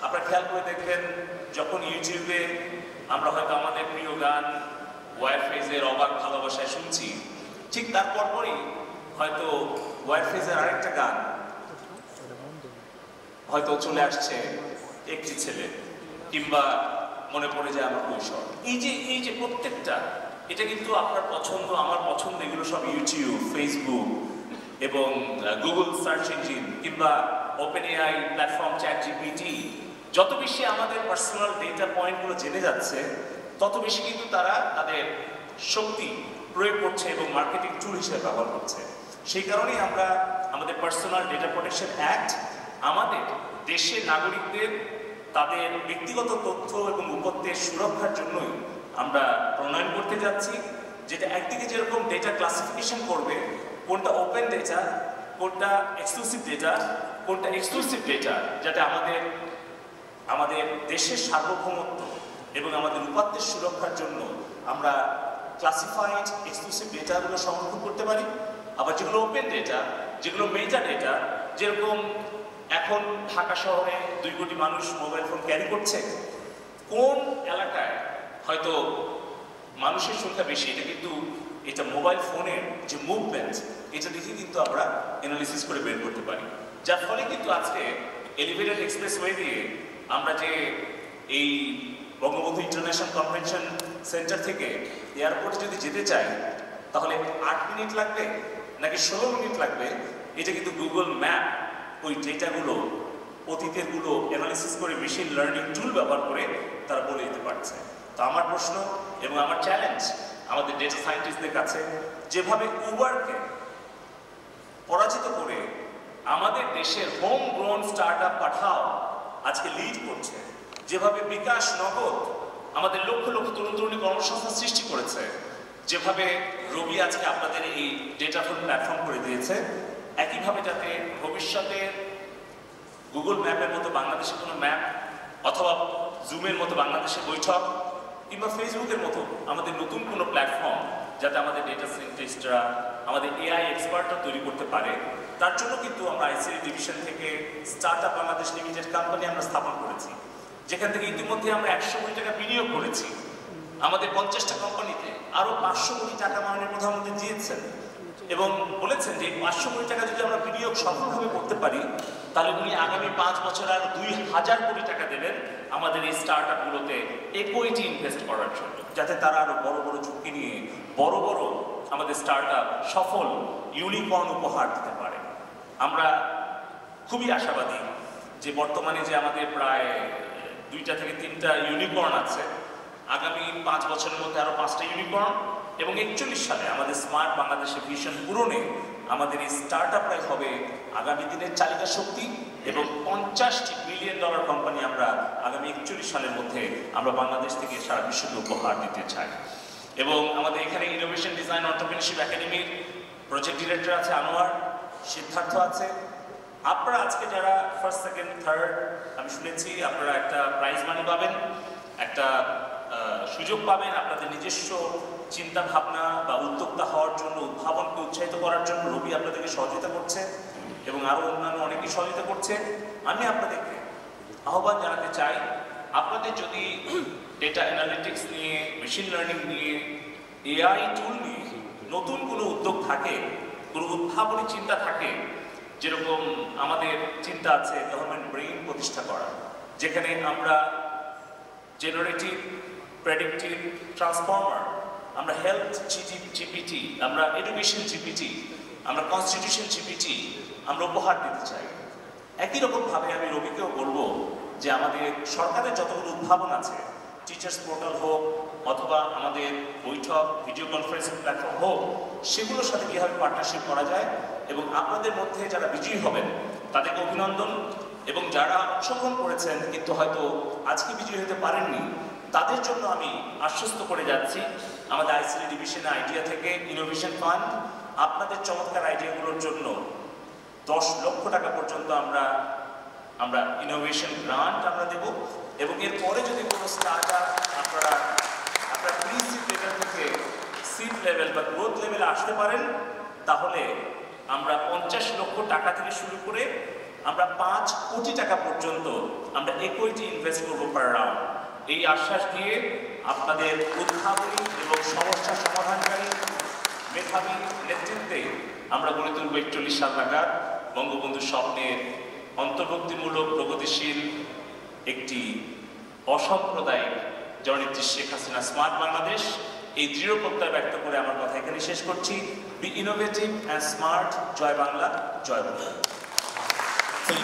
আপনারা খেয়াল করে দেখবেন যখন ইউটিউবে আমরা হয়তো আমাদের প্রিয় গান ওয়ারফেজের অবাক ভালোবাসায় শুনছি, ঠিক তার পরপরই হয়তো ওয়ারফেজের আরেকটা গান হয়তো চলে আসছে একটি ছেলে, কিংবা মনে পড়ে যায় আমার কৈশোর। এই যে প্রত্যেকটা, এটা কিন্তু আপনার পছন্দ আমার পছন্দ, এগুলো সব ইউটিউব, ফেসবুক এবং গুগল সার্চ ইঞ্জিন কিংবা ওপেন এআই প্ল্যাটফর্ম চ্যাটজিপিটি যত বেশি আমাদের পার্সোনাল ডেটা পয়েন্টগুলো জেনে যাচ্ছে, তত বেশি কিন্তু তারা তাদের শক্তি প্রয়োগ করছে এবং মার্কেটিং টুল হিসেবে ব্যবহার করছে। সেই কারণেই আমরা আমাদের পার্সোনাল ডেটা প্রোটেকশন অ্যাক্ট আমাদের দেশের নাগরিকদের তাদের ব্যক্তিগত তথ্য এবং উপত্যের সুরক্ষার জন্যই আমরা প্রণয়ন করতে যাচ্ছি, যেটা একদিকে যেরকম ডেটা ক্লাসিফিকেশন করবে, কোনটা ওপেন ডেটা, কোনটা এক্সক্লুসিভ ডেটা, কোনটা এক্সক্লুসিভ ডেটা, যাতে আমাদের দেশের সার্বভৌমত্ব এবং আমাদের উপাত্তের সুরক্ষার জন্য আমরা ক্লাসিফাইড এক্সক্লুসিভ ডেটাগুলো সংরক্ষণ করতে পারি। আবার যেগুলো ওপেন ডেটা, যেগুলো মেজা ডেটা, যেরকম এখন ঢাকা শহরে 2 কোটি মানুষ মোবাইল ফোন ক্যারি করছে, কোন এলাকায় হয়তো মানুষের সংখ্যা বেশি, এটা মোবাইল ফোনের যে মুভমেন্ট, এটা দেখে কিন্তু আমরা অ্যানালিসিস করে বের করতে পারি। যার ফলে কিন্তু আজকে এলিভেটেড এক্সপ্রেসওয়ে দিয়ে আমরা যে এই বঙ্গবন্ধু ইন্টারন্যাশনাল কনভেনশন সেন্টার থেকে এয়ারপোর্টে যদি যেতে চাই, তাহলে 8 মিনিট লাগবে নাকি 16 মিনিট লাগবে, এটা কিন্তু গুগল ম্যাপ ওই ডেটাগুলো, অতীতেরগুলো অ্যানালিসিস করে মেশিন লার্নিং টুল ব্যবহার করে তারা বলে দিতে পারছে। তো আমার প্রশ্ন এবং আমার চ্যালেঞ্জ আমাদের ডেটা সায়েন্টিস্টদের কাছে, যেভাবে উবারকে পরাজিত করে আমাদের দেশের হোম গ্রোন স্টার্ট আপ পাঠাও আজকে লিড করছে, যেভাবে বিকাশ নগদ আমাদের লক্ষ লক্ষ তরুণ তরুণী কর্মসংস্থান সৃষ্টি করেছে, যেভাবে রবি আজকে আপনাদের এই ডেটা ফোন প্ল্যাটফর্ম করে দিয়েছে, একইভাবে যাতে ভবিষ্যতে গুগল ম্যাপের মতো বাংলাদেশের কোনো ম্যাপ, অথবা জুমের মতো বাংলাদেশের বৈঠক, কিংবা ফেসবুকের মতো আমাদের নতুন কোনো প্ল্যাটফর্ম যাতে আমাদের ডেটা সায়েন্টিস্টরা, আমাদের এআই এক্সপার্টরা তৈরি করতে পারে, তার জন্য কিন্তু আমরা আইসিটি ডিভিশন থেকে start up Bangladesh limited company আমরা স্থাপন করেছি, যেখান থেকে ইতিমধ্যে আমরা 100 কোটি টাকা বিনিয়োগ করেছি। আমাদের 50টা কোম্পানিতে আরও 500 কোটি টাকা মাননীয় প্রধানমন্ত্রী দিয়েছেন এবং বলেছেন যে 500 কোটি টাকা যদি আমরা বিনিয়োগ সফলভাবে করতে পারি, তাহলে উনি আগামী 5 বছর আর 2000 কোটি টাকা দেবেন আমাদের এই স্টার্ট আপগুলোতে ইকুইটি ইনভেস্ট করার জন্য, যাতে তারা আরো বড় বড় ঝুঁকি নিয়ে বড় বড় আমাদের স্টার্ট আপ সফল ইউনিকর্ন উপহার দিতে পারে। আমরা খুবই আশাবাদী যে বর্তমানে যে আমাদের প্রায় 2টা থেকে 3টা ইউনিকর্ন আছে, আগামী 5 বছরের মধ্যে আরো 5টা ইউনিকর্ন, এবং 41 সালে আমাদের স্মার্ট বাংলাদেশের ভিশন পূরণে আমাদের এই স্টার্ট আপরাই হবে আগামী দিনের চালিকা শক্তি, এবং $50 বিলিয়ন কোম্পানি আমরা আগামী 41 সালের মধ্যে আমরা বাংলাদেশ থেকে সারা বিশ্বকে উপহার দিতে চাই। এবং আমাদের এখানে ইনোভেশন ডিজাইন এন্টারপ্রেনারশিপ একাডেমির প্রজেক্ট ডিরেক্টর আছে আনোয়ার, সিদ্ধার্থ আছে। আপনারা আজকে যারা ফার্স্ট, সেকেন্ড, থার্ড, আমি শুনেছি আপনারা একটা প্রাইজ মানি পাবেন, একটা সুযোগ পাবেন আপনাদের নিজস্ব চিন্তা ভাবনা বা উদ্যোক্তা হওয়ার জন্য, উদ্ভাবনকে উৎসাহিত করার জন্য রবি আপনাদেরকে সহযোগিতা করছে এবং আরও অন্যান্য অনেকেই সহযোগিতা করছে। আমি আপনাদেরকে আহ্বান জানাতে চাই, আপনাদের যদি ডেটা অ্যানালিটিক্স নিয়ে, মেশিন লার্নিং নিয়ে, এআই টুল নিয়ে নতুন কোনো উদ্যোগ থাকে, কোনো উদ্ভাবনী চিন্তা থাকে, যেরকম আমাদের চিন্তা আছে গভর্নমেন্ট ব্রেইন প্রতিষ্ঠা করা, যেখানে আমরা জেনারেটিভ, প্রেডিক্টিভ, ট্রান্সফর্মার, আমরা হেলথ জিপিটি, আমরা এডুকেশন জিপিটি, আমরা কনস্টিটিউশন জিপিটি আমরা উপহার দিতে চাই। একই রকমভাবে আমি রবিকেও বলবো যে আমাদের সরকারের যতগুলো উদ্ভাবন আছে, টিচার্স পোর্টাল হোক অথবা আমাদের বৈঠক, ভিডিও কনফারেন্সিং প্ল্যাটফর্ম হোক, সেগুলোর সাথে কীভাবে পার্টনারশিপ করা যায়, এবং আপনাদের মধ্যে যারা বিজয়ী হবেন তাদেরকে অভিনন্দন, এবং যারা অংশগ্রহণ করেছেন কিন্তু হয়তো আজকে বিজয়ী হতে পারেননি, তাদের জন্য আমি আশ্বস্ত করে যাচ্ছি আমাদের আইসিটি ডিভিশনের আইডিয়া থেকে ইনোভেশন ফান্ড আপনাদের চমৎকার আইডিয়াগুলোর জন্য 10 লক্ষ টাকা পর্যন্ত আমরা ইনোভেশন গ্রান্ট আমরা দেব। এবং এরপরে যদি কোনো স্টার্ট আপ আপনারা প্রি সিড লেভেল থেকে সিড লেভেল বা গ্রোথ লেভেলে আসতে পারেন, তাহলে আমরা 50 লক্ষ টাকা থেকে শুরু করে আমরা 5 কোটি টাকা পর্যন্ত আমরা ইকুইটি ইনভেস্ট করবো পার রাউন্ড। এই আশ্বাস দিয়ে আপনাদের উদ্ভাবনী এবং সমস্যা সমাধানকারী মেধাবী নেতৃত্বে আমরা গড়ে তুলব 41 সাল নাগাদ বঙ্গবন্ধুর স্বপ্নের অন্তর্ভুক্তিমূলক প্রগতিশীল একটি অসাম্প্রদায়িক জননেত্রী শেখ হাসিনা স্মার্ট বাংলাদেশ। এই দৃঢ় প্রত্যয় ব্যক্ত করে আমার কথা এখানে শেষ করছি। Be innovative and smart. জয় বাংলা, জয় বাংলা।